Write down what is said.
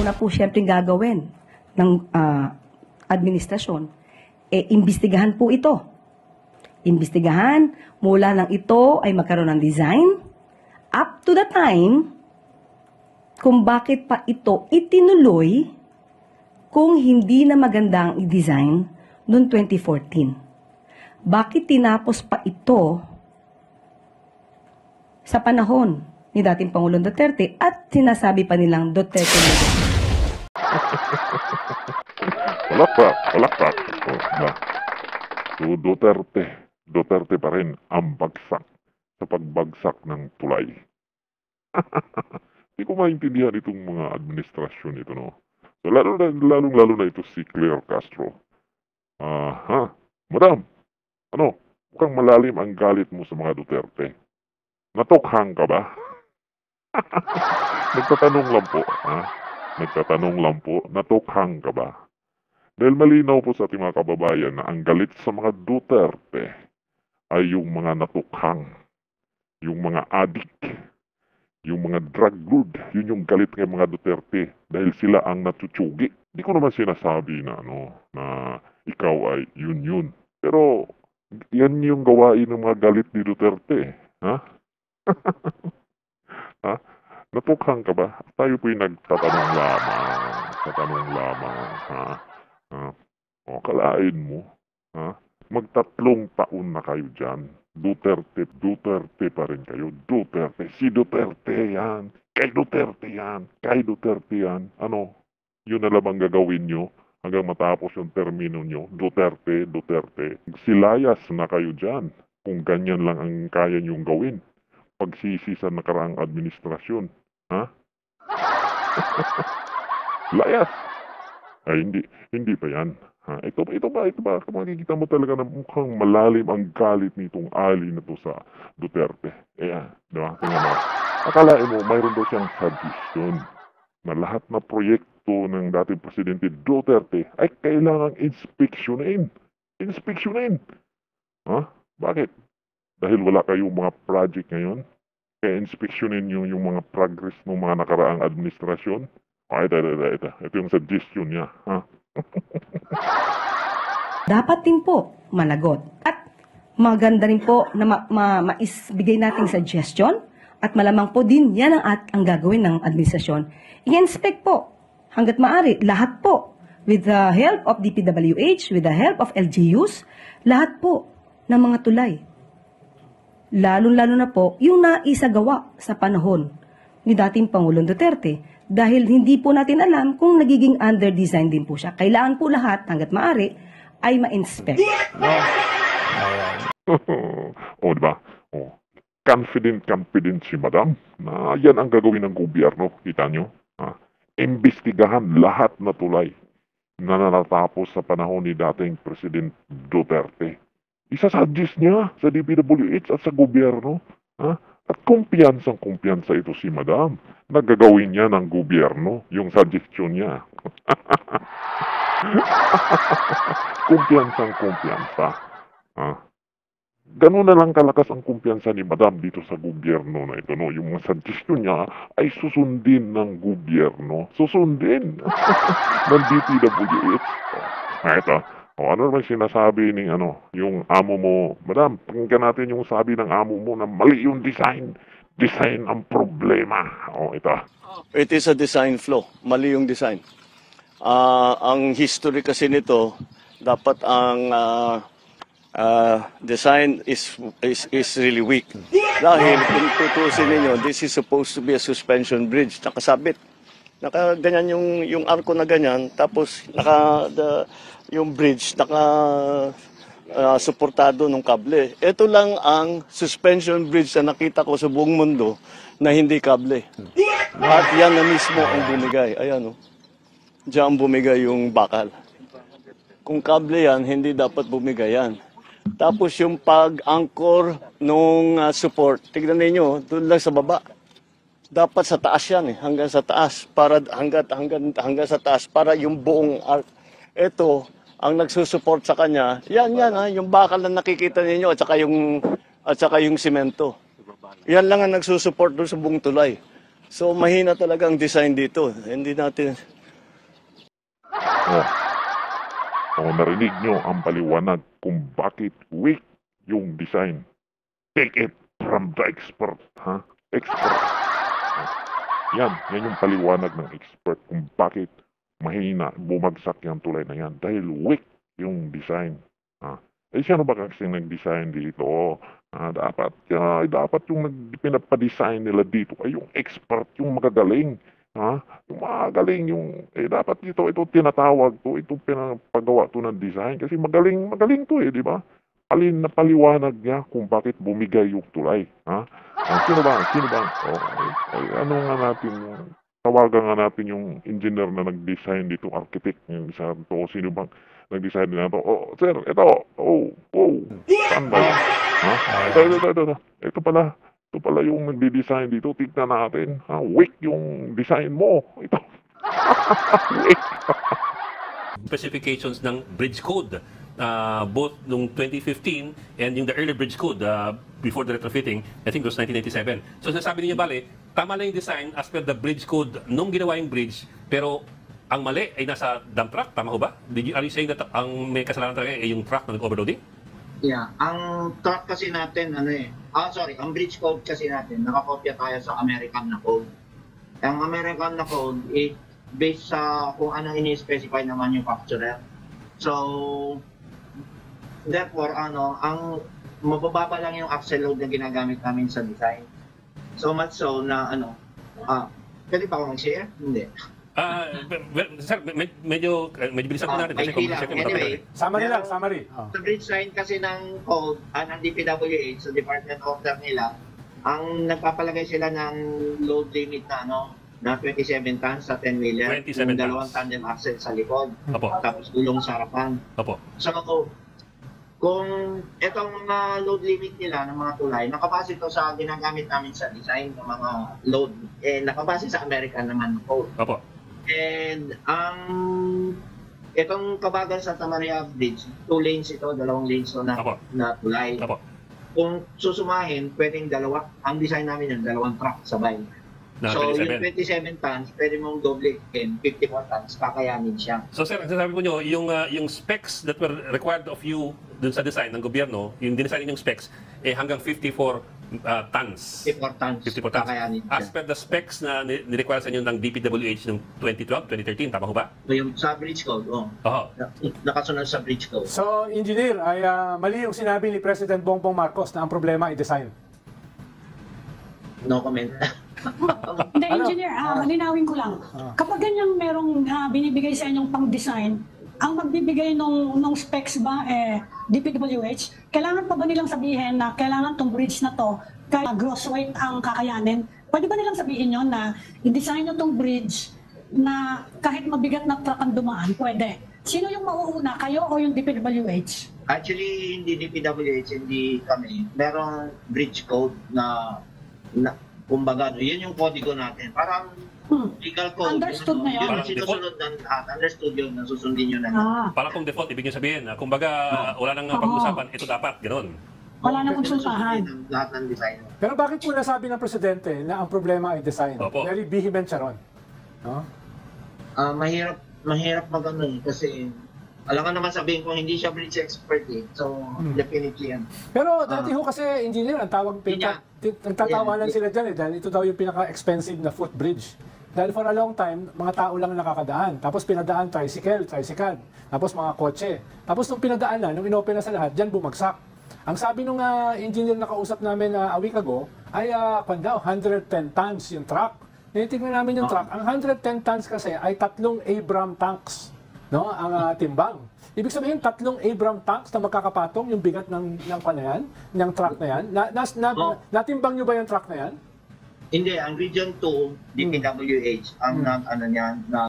una po siyempre gagawin ng administrasyon, imbestigahan po ito. Imbestigahan mula nang ito ay magkaroon ng design up to the time kung bakit pa ito itinuloy kung hindi na magandang i-design noong 2014. Bakit tinapos pa ito sa panahon ni dating Pangulong Duterte at sinasabi pa nilang Duterte Legacy? Palakpak. So, Duterte pa rin ang bagsak sa pagbagsak ng tulay. Hindi ko maintindihan itong mga administrasyon ito, no? So, lalong-lalo na ito si Claire Castro. Madam, mukhang malalim ang galit mo sa mga Duterte. Natukhang ka ba? Nagtatanong lang po, natukhang ka ba? Dahil malinaw po sa ating mga kababayan na ang galit sa mga Duterte ay yung mga natukhang, yung mga adik, yung mga drug lord. Yun yung galit kay mga Duterte dahil sila ang natutsugi. Hindi ko naman sinasabi na, na ikaw ay yun. Pero yan yung gawain ng mga galit ni Duterte. Natukhang ka ba? Tayo po'y nagtatanong lamang. Kalain mo, magtatlong taon na kayo dyan. Duterte pa rin kayo. Si Duterte yan. Kay Duterte yan. Yun na lamang gagawin nyo hanggang matapos yung termino nyo. Duterte. Silayas na kayo dyan. Kung ganyan lang ang kaya nyong gawin. Pagsisi sa nakaraang administrasyon. Layas. Ay, hindi pa yan. Ito ba? Makikita mo talaga na mukhang malalim ang galit nitong ali na to sa Duterte. Diba? Tingnan mo. Akalain mo, mayroon daw siyang suggestion na lahat na proyekto ng dating Presidente Duterte ay kailangang inspeksyonin. Bakit? Dahil wala kayong mga project ngayon? Kaya inspeksyonin nyo yung mga progress ng mga nakaraang administrasyon? Ito yung suggestion niya. Dapat din po managot. At maganda rin po na maisbigay nating suggestion at malamang po din yan ang gagawin ng administrasyon. I-inspect po hanggat maaari lahat po with the help of DPWH, with the help of LGUs, lahat po ng mga tulay. Lalo-lalo na po yung naisagawa sa panahon ni dating Pangulong Duterte dahil hindi po natin alam kung nagiging under-design din po siya. Kailangan po lahat, hanggat maaari, ay ma-inspect. Diba? Confident si Madam na yan ang gagawin ng gobyerno. Kita nyo? Imbestigahan lahat na tulay na natapos sa panahon ni dating President Duterte. Isasuggest niya sa DPWH at sa gobyerno. At kumpiyansa ito si Madam. Nagagawin niya ng gobyerno yung suggestion niya. Kumpiyansa. Ganun na lang kalakas ang kumpiyansa ni Madam dito sa gobyerno na ito. Yung mga suggestion niya ay susundin ng gobyerno. Susundin ng DPWH. Ito. Ano naman sinasabi ni yung amo mo? Madam, pakinggan natin yung sabi ng amo mo na mali yung design. Design ang problema. Ito. It is a design flaw. Mali yung design. Ang history kasi nito, dapat ang design is really weak. Dahil kung tutusin ninyo, this is supposed to be a suspension bridge. Nakasabit. Nakaganyan yung arko na ganyan, tapos yung bridge suportado ng kable. Ito lang ang suspension bridge na nakita ko sa buong mundo na hindi kable. At yan na mismo ang bumigay. Ayan Diyan bumigay yung bakal. Kung kable yan, hindi dapat bumigay yan. Tapos yung pag-anchor nung support, tignan ninyo, doon lang sa baba. Dapat sa taas yan hanggang sa taas para hanggang sa taas para yung buong arc. Ito ang nagsusupport sa kanya. Yan yung bakal na nakikita ninyo at saka yung semento. Yan lang ang nagsusupport doon sa buong tulay. So mahina talaga ang design dito. Hindi natin Oh, narinig nyo ang paliwanag kung bakit weak yung design. Take it from the expert, ha? Expert. Yan yung paliwanag ng expert kung bakit mahina, bumagsak yung tulay na yan. Dahil weak yung design. Sino ba kasi nag-design dito? Dapat yung pinapadesign nila dito ay yung expert, yung magagaling. Yung magaling dapat ito tinatawag to, ito pinapagawa to ng design kasi magaling to di ba? Paliwanag niya kung bakit bumigay yung tulay. Sino ba? Ano nga natin, tawagan nga natin yung engineer na nag-design dito, architect, yung isa to, sino bang nag-design na to? Oh, sir, ito. Saan ba yan? Ito. Ito pala yung nagdi-design dito. Tignan natin. Weak yung design mo. Ito. Weak. Specifications ng bridge code, both nung 2015 and yung the early bridge code before the retrofitting, I think it was 1997. So sinasabi niya, bale, tama lang yung design as per the bridge code nung ginawa yung bridge, pero ang mali ay nasa dump truck, tama ho ba? Are you saying that ang may kasalanan talaga ay yung truck na nag-overloading? Yeah, ang truck kasi natin, ang bridge code kasi natin, nakakopya tayo sa American na code. Ang American na code, based sa kung ano ini-specify ng manufacturer. So, therefore, ang mabababa lang yung axle load na ginagamit namin sa design. So much so na, pwede pa ako mag-share? Hindi. Sir, medyo bilisan po natin. Kasi Anyway, summary. Sa bridge sign kasi ng code, ng DPWH, sa Department Order nila, ang nagpapalagay sila ng load limit na 27 tons sa 10-wheeler, 27 yung dalawang tons. tandem axle sa likod, Opo. tapos gulong sa harapan. Opo. So, kung itong mga load limit nila ng mga tulay, nakabase ito sa ginagamit namin sa design ng mga load, nakabase sa American naman code. Opo. And itong Kabagan Santa Maria Bridge, 2 lanes ito, 2 lanes ito Opo. na tulay. Opo. Kung susumahin, pwedeng dalawa. Ang design namin yung 2 truck sabay. Na So, 27. yung 27 tons, pwede mong doble 54 tons, kakayanin siya. So sir, ang sinasabi po nyo, yung specs that were required of you dun sa design ng gobyerno, yung dinesign yung specs, hanggang 54 tons. 54 tons, 54 tons. kakayanin As siya. per the specs na nirequire sa inyo ng DPWH noong 2012, 2013, tama ho ba? So, yung sa bridge code, Oo. nakasunod sa bridge code. So, engineer, ay mali yung sinabi ni President Bongbong Marcos na ang problema ay design. No comment. Hindi, engineer, malinawin ko lang. Kapag ganyang merong binibigay sa inyong pang-design, ang magbibigay nung specs ba, DPWH, kailangan pa ba nilang sabihin na kailangan tong bridge na to, kaya gross weight ang kakayanin? Pwede ba nilang sabihin nyo na i-design nyo tong bridge na kahit mabigat na truck ang dumaan, pwede? Sino yung mauuna, kayo o yung DPWH? Actually, hindi DPWH, hindi kami. Merong bridge code na kumbaga, yun yung kodigo natin. Parang legal code. Understood na yun. Yun ang sinusunod ng lahat. Understood yun, na susundin yun na. Parang kung default, ibig nyo sabihin, kumbaga wala nang pag-usapan, ito dapat, gano'n. Wala nang konsultahan. Lahat ng design. Pero bakit po nasabi ng Presidente na ang problema ay design? Opo. Very vehement siya ron. No? Mahirap mag-ano kasi alam ka naman sabihin ko hindi siya bridge expert So, definitely yan. Pero dati ho kasi, engineer, ang tawag, nagtatawanan sila dyan dahil ito daw yung pinaka-expensive na footbridge. Dahil for a long time, mga tao lang nakakadaan. Tapos pinadaan tricycle, tapos mga kotse. Tapos nung pinadaan na, nung inopen na sa lahat, dyan bumagsak. Ang sabi nung engineer na kausap namin a week ago, ay 110 tons yung truck. Tinitingnan namin yung truck. Ang 110 tons kasi ay 3 Abram tanks. No, ang timbang. Ibig sabihin, 3 Abram tanks na magkakapatong yung bigat ng truck na yan. Natimbang nyo ba yung truck na yan? Hindi, ang Region 2, DPWH, ang niyan,